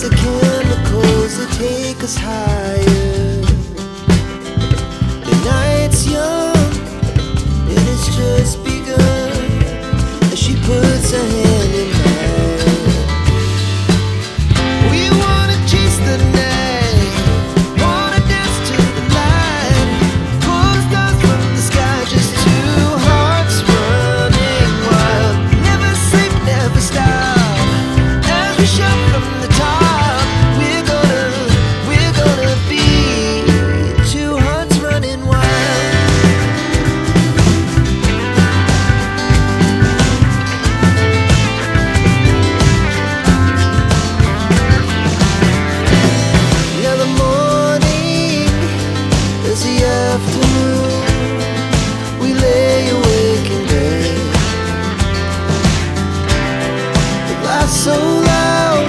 the chemicals that take us higher. The night's young and it's just begun as she puts her hand in mine. We wanna chase the night, wanna dance to the light, pull stars from the sky, just two hearts running wild. Never sleep, never stop, as we shout from the top. We're gonna be two hearts running wild. Now the morning is the afternoon. We lay awake in bed. The laughs so loud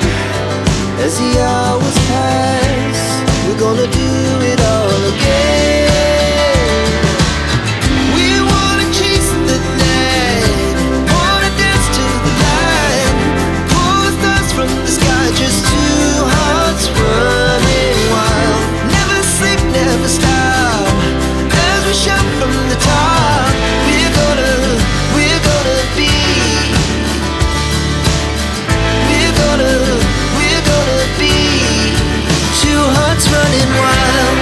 as the hours pass. We're gonna do it all again. We wanna chase the night, wanna dance to the light, pull the stars from the sky, just two hearts running wild. Never sleep, never stop, as we shout from the top. We're gonna be, we're gonna be two hearts running wild.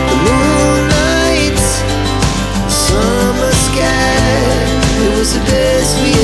The moonlight, summer sky, it was the best we